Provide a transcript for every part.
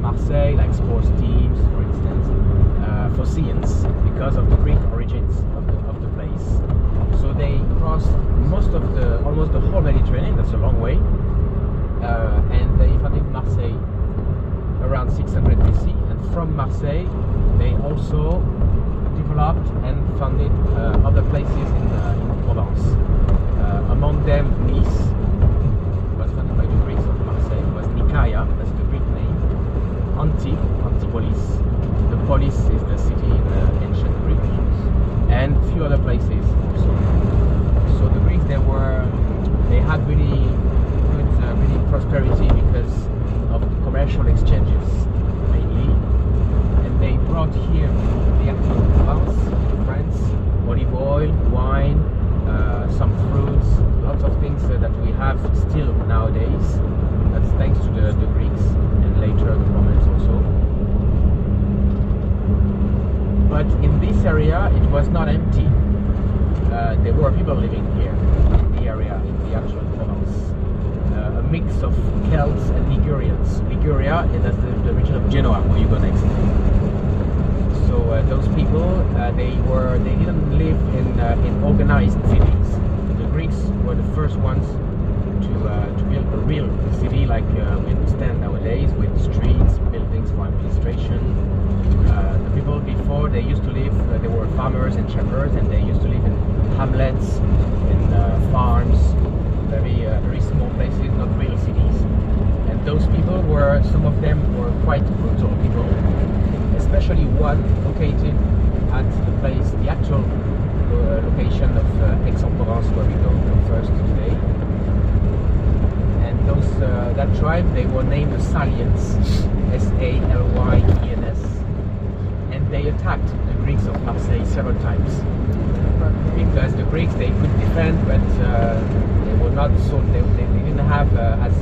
Marseille, like sports teams, for instance, Phocians, because of the Greek origins of the place. So they crossed almost the whole Mediterranean. That's a long way, and they founded Marseille around 600 BC. And from Marseille, they also developed and founded other places in Provence. Among them, Nice was founded by the Greeks of Marseille. It was Nicaea, that's the Greek name. Antipolis. The polis is the city in ancient Greek, and a few other places also. So the Greeks, they had really good, prosperity because of the commercial exchanges mainly, and they brought here the actual Provence, France, olive oil, wine, some fruits, lots of things that we have still nowadays. That's thanks to the Greeks and later the Romans also. But in this area, it was not empty. There were people living here in the area, in the actual Provence. A mix of Celts and Ligurians. Liguria, that's the region of Genoa, where you go next. So those people, they didn't live in organized cities. The Greeks were the first ones to build a real city like we understand nowadays, with streets, buildings for administration. The people before, they used to live, they were farmers and shepherds, and they used to live in hamlets, in farms, very small places, not real cities. And those people some of them were quite brutal people, especially one located at the actual location of Aix-en-Provence, where we go first today. And that tribe, they were named the Salians, Salyens, and they attacked the Greeks of Marseille several times, because the Greeks, they could defend, but they were not they didn't have as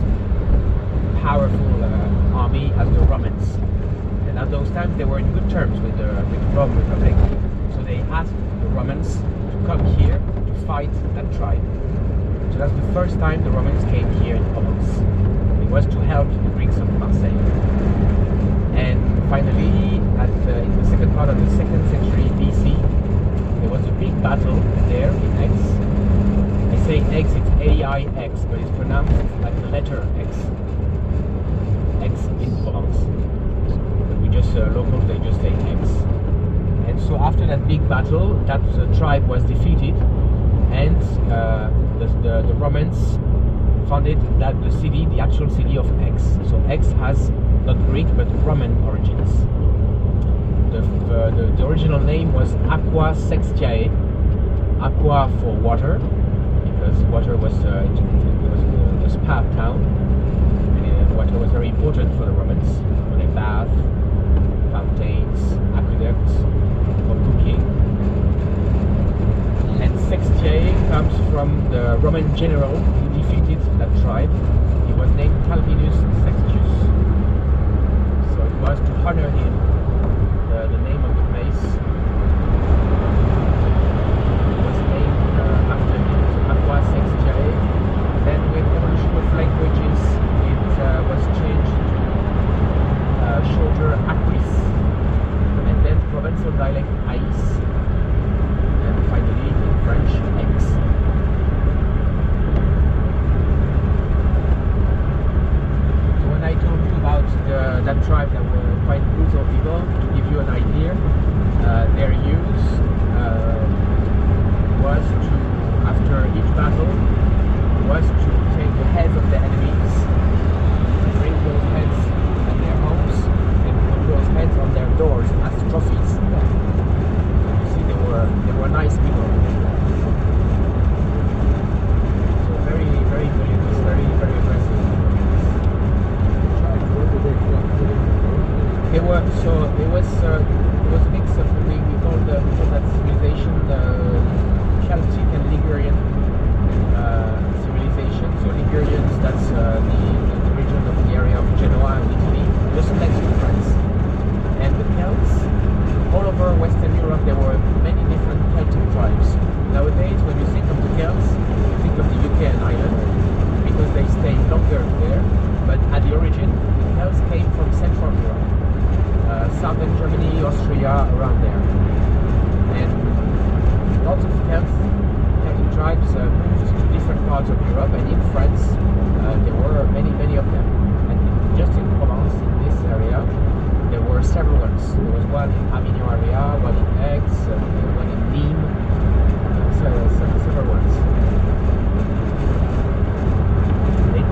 powerful army as the Romans. And at those times, they were in good terms with the Roman Republic. So they asked the Romans to come here to fight that tribe. So that's the first time the Romans came here in Provence. It was to help the Greeks of Marseille. And finally, in the second part of the 2nd century BC, there was a big battle there in Aix. I say Aix, it's A-I-X, but it's pronounced like the letter X. Aix in Provence. But we just, locals, they just say Aix. And so after that big battle, that tribe was defeated, and the Romans founded the actual city of Aix. So Aix has not Greek but Roman origins. The original name was Aqua Sextiae, aqua for water, because water was the spa town, and water was very important for the Romans, for their bath, fountains, aqueducts, for cooking. And Sextiae comes from the Roman general who defeated that tribe. He was named Calvinus Sextius. So it was to honor him, the name of the place was named after him. So Aqua Sextiae. Then with evolution of languages, it was changed to shorter Aquis, and then Provençal dialect Aix, and finally in French Aix. So when I told you about that tribe that were quite brutal people, to give you an idea, their use was to, after each battle, was to take the heads of the enemies, bring those heads in their homes, and put those heads on their doors as trophies. You see, they were nice people. So very, very religious, very, very aggressive. It was a mix of, we call that civilization the Celtic and Ligurian civilization. So Ligurians, that's the region of the area of Genoa and Italy, just next to France. And the Celts, all over Western Europe, there were many different Celtic tribes. Nowadays, when you think of the Celts, you think of the UK and Ireland, because they stay longer there. But at the origin, the Celts came from Central Europe. area around there. And lots of Celtic tribes moved to different parts of Europe, and in France there were many of them. And just in Provence, in this area, there were several ones. There was one in Avignon area, one in Aix, one in Nîmes, several ones. They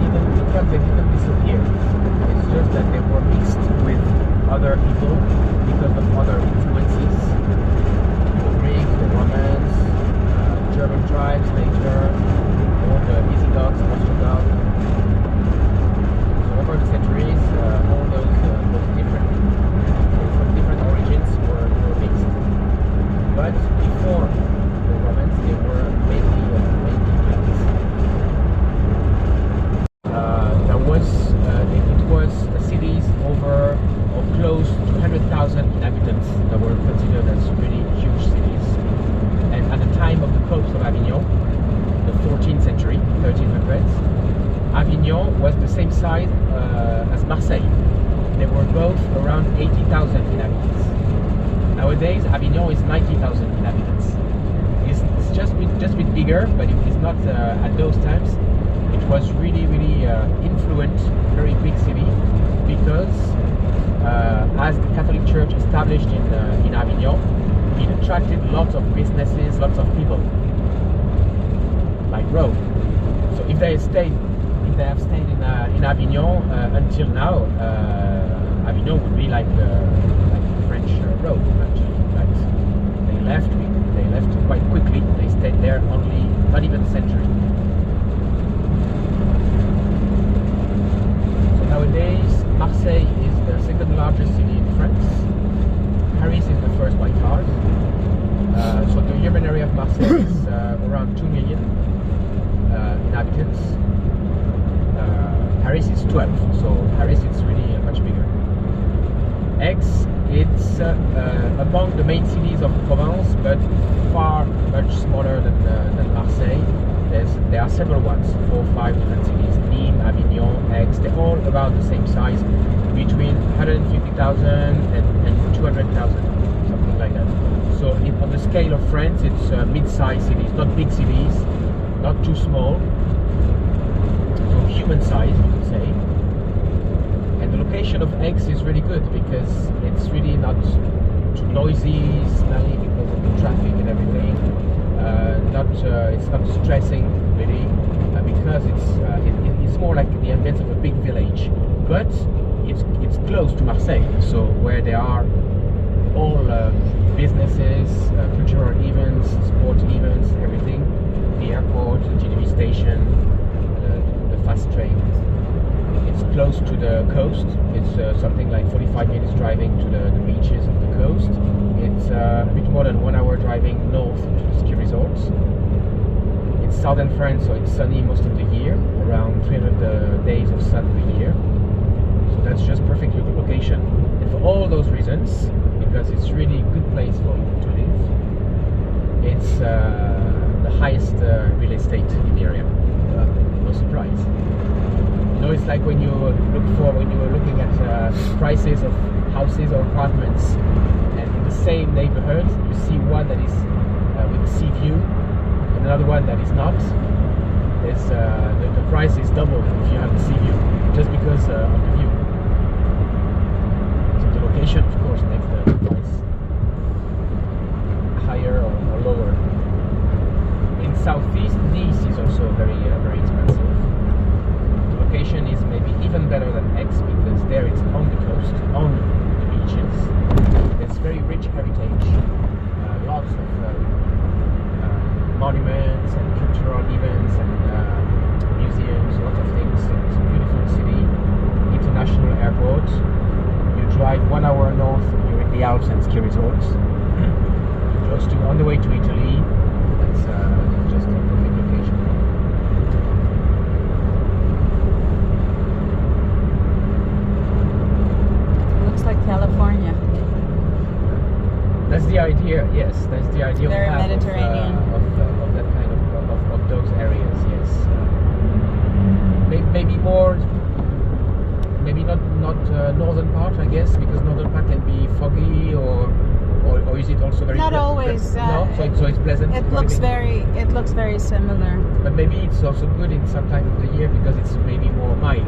didn't disappear. It's just that they were mixed with other people because of other influences. The Greeks, the Romans, German tribes later, all the Visigoths, Ostrogoths. So over the centuries, all those different people from different origins were mixed. But before the Romans, they were mainly Celts. It was cities over or close to 100,000 inhabitants that were considered as really huge cities. And at the time of the popes of Avignon, the 14th century, 1300s, Avignon was the same size as Marseille. They were both around 80,000 inhabitants. Nowadays, Avignon is 90,000 inhabitants. It's just a bit bigger, but it is not at those times. It was really influent, very big city, because as the Catholic Church established in Avignon, it attracted lots of businesses, lots of people, like Rome. So if they have stayed in Avignon until now, Avignon would be like French Rome, but they left quite quickly. They stayed there only not even a century. Nowadays, Marseille is the second largest city in France. Paris is the first by far. So the urban area of Marseille is around 2 million inhabitants. Paris is 12, so Paris is really much bigger. Aix, it's among the main cities of Provence, but much smaller than Marseille. There are several ones, 4 or 5 different cities: Nîmes, Avignon, Aix. They're all about the same size, between 150,000 and 200,000, something like that. So on the scale of France, it's mid-sized cities, not big cities, not too small. So human size, you could say. And the location of Aix is really good because it's really not too noisy, smelly because of the traffic and everything. It's not stressing really because it's more like the ambience of a big village, but it's close to Marseille, so where there are all businesses, cultural events, sport events, everything. The airport, the GDB station, the fast train. It's close to the coast. It's something like 45 minutes driving to the beaches of the coast. It's a bit more than 1 hour driving north to the ski resorts. It's southern France, so it's sunny most of the year, around 300 days of sun per year. So that's just perfect location. And for all those reasons, because it's really a good place to live, it's the highest real estate in the area. No surprise. You know, it's like when you were looking at prices of houses or apartments, and in the same neighborhood, you see one that is with a sea view, and another one that is not. The price is double if you have the sea view, just because of the view. So the location, of course, makes the price higher or lower. In southeast, Nice is also very expensive. The location is maybe even better than Aix because there it's on the coast, on the beaches. There's very rich heritage, lots of monuments and cultural events and museums, lots of things. It's a beautiful city, international airport. You drive 1 hour north, you're in the Alps and ski resorts. Close to, on the way to Italy. It's just a perfect location. Looks like California. That's the idea, yes. That's the idea Very Mediterranean. Of that kind of those areas, yes. Maybe more, maybe not not northern part, I guess, because northern part can be foggy, or is it also very? Not always. No, so it's pleasant. It looks very similar. But maybe it's also good in some time of the year because it's maybe more mild.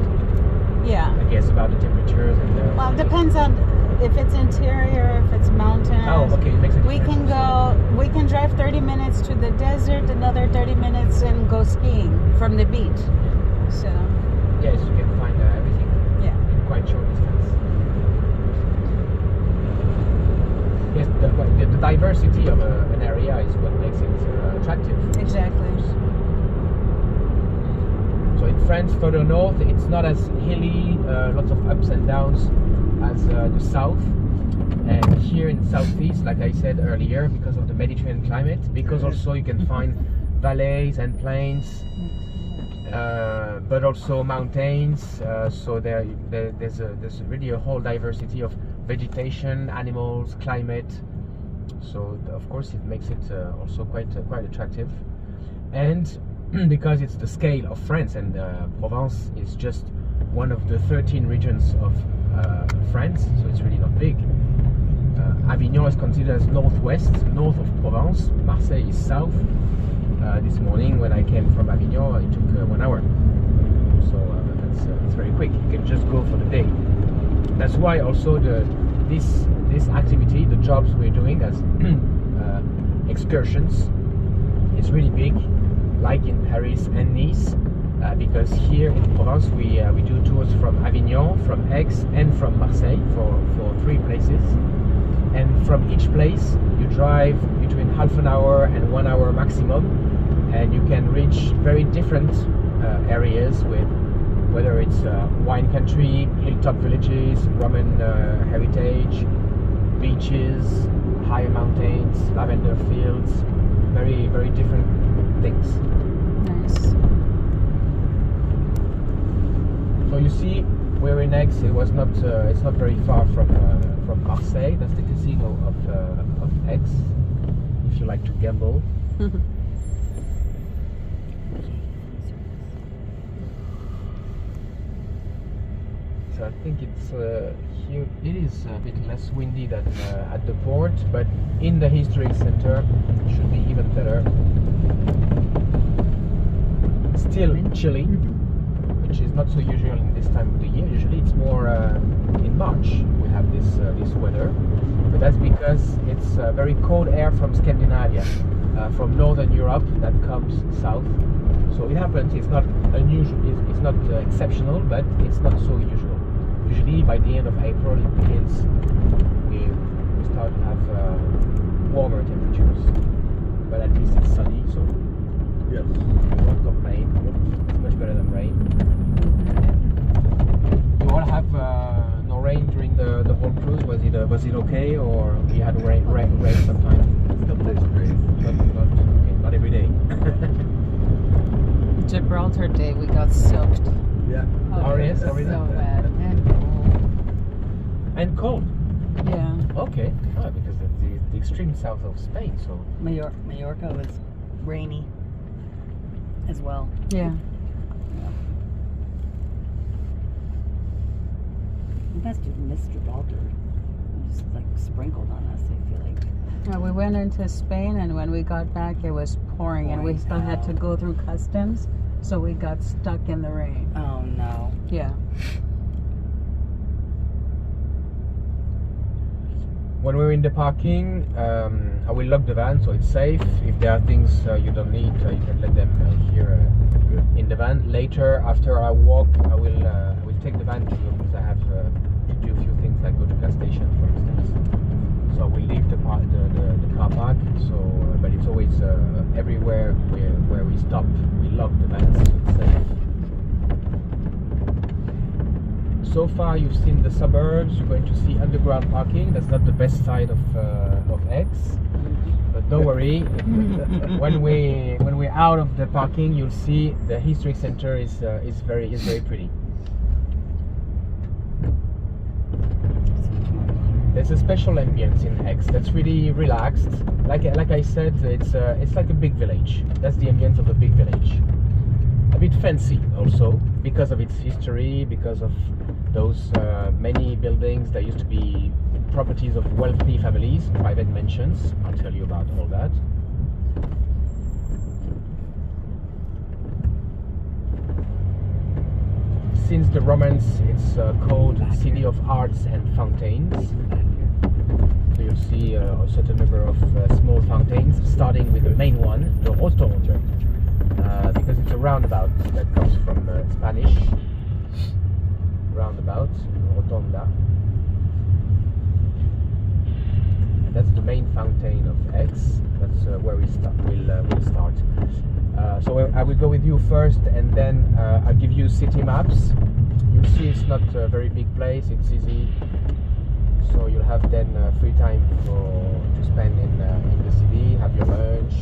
Yeah. I guess about the temperatures and. Well, it depends on if it's interior, if it's mountains. Oh, okay, it makes a We can difference. we can drive 30 minutes to the desert, another 30 minutes, and go skiing from the beach. So. Yes, you can find everything Yeah. in quite short distance. Yes, the diversity of an area is what makes it attractive. Exactly. So in France, further north, it's not as hilly, lots of ups and downs as the south. And here in the southeast, like I said earlier, because of the Mediterranean climate, because also you can find valleys and plains, but also mountains. So there's really a whole diversity of vegetation, animals, climate. So of course it makes it also quite attractive. And because it's the scale of France, and Provence is just one of the 13 regions of France, so it's really not big. Avignon is considered as northwest, north of Provence. Marseille is south. This morning when I came from Avignon, it took 1 hour. So that's very quick. You can just go for the day. That's why also this activity, the jobs we're doing as excursions, is really big, like in Paris and Nice, because here in Provence we do tours from Avignon, from Aix, and from Marseille for 3 places. And from each place you drive between half an hour and 1 hour maximum, and you can reach very different areas, with whether it's wine country, hilltop villages, Roman heritage, beaches, higher mountains, lavender fields, very, very different things. Nice. So you see, we're in Aix. It's not very far from Marseille. That's the casino of Aix, if you like to gamble. So I think it's here. It is a bit less windy than at the port, but in the historic center it should be even better. Still chilly, which is not so usual in this time of the year. Usually it's more in March we have this weather, but that's because it's very cold air from Scandinavia, from Northern Europe, that comes south. So it happens. It's not unusual. It's not exceptional, but it's not so usual. Usually by the end of April it begins. We start to have warmer temperatures, but at least it's sunny, so Yes. we won't complain. It's much better than rain. You all have no rain during the whole cruise. Was it okay, or we had rain sometime? Sometimes great. Not every day. Gibraltar Day, we got soaked. Yeah. Oh, yes, so already. bad and cold. And cold. Yeah. Okay. Oh, because it's the extreme south of Spain, so. Mallorca was rainy as well. Yeah. You guys did miss Gibraltar. It just like sprinkled on us, I feel like. Well, we went into Spain, and when we got back, it was pouring, and we still had to go through customs, so we got stuck in the rain. Oh no. Yeah. When we're in the parking, I will lock the van so it's safe. If there are things you don't need, you can let them here in the van. Later, after I walk, I will take the van to you, because I have to do a few things, like go to gas station, for instance. So I will leave the car park. So, but it's always everywhere where we stop, we lock the van so it's safe. So far you've seen the suburbs. You're going to see underground parking. That's not the best side of Aix, but don't worry. when we're out of the parking, you'll see the historic center is very pretty. There's a special ambience in Aix that's really relaxed. Like I said, it's like a big village. That's the ambience of a big village. A bit fancy also, because of its history, because of those many buildings that used to be properties of wealthy families, private mansions. I'll tell you about all that. Since the Romans, it's called City of Arts and Fountains. So you'll see a certain number of small fountains, starting with the main one, the Rotonde, because it's a roundabout that comes from Spanish. Roundabout, Rotonda. And that's the main fountain of Aix. That's where we'll start. So I will go with you first, and then I'll give you city maps. You'll see it's not a very big place, it's easy. So you'll have then free time to spend in the city, have your lunch,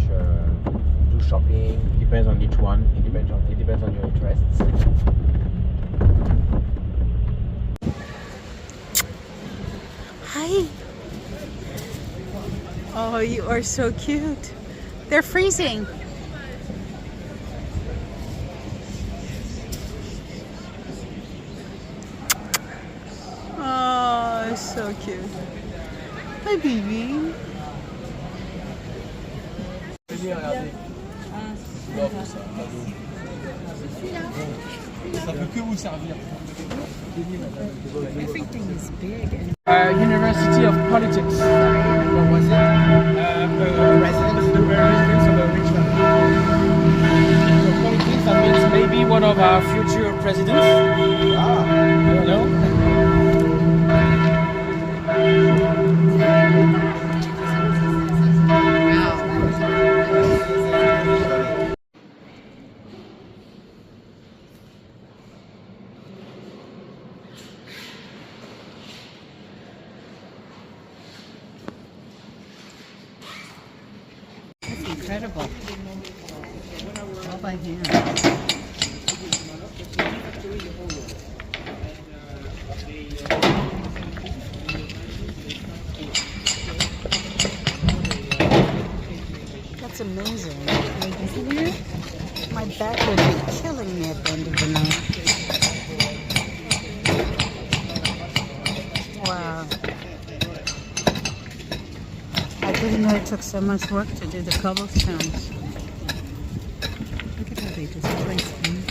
do shopping. It depends on each one, it depends on your interests. Hi. Oh, you are so cute. They're freezing. Oh, so cute. Hi, baby. Ça peut que vous servir. Everything is big and University of Politics. What was it? Residence of a rich family. So politics, that means maybe one of our future presidents. Ah, I don't know. that's incredible. All by hand. That's amazing. Isn't it? My back would be killing me at the end of the night. Wow. I didn't know it took so much work to do the cobblestones. Look at how they just place them.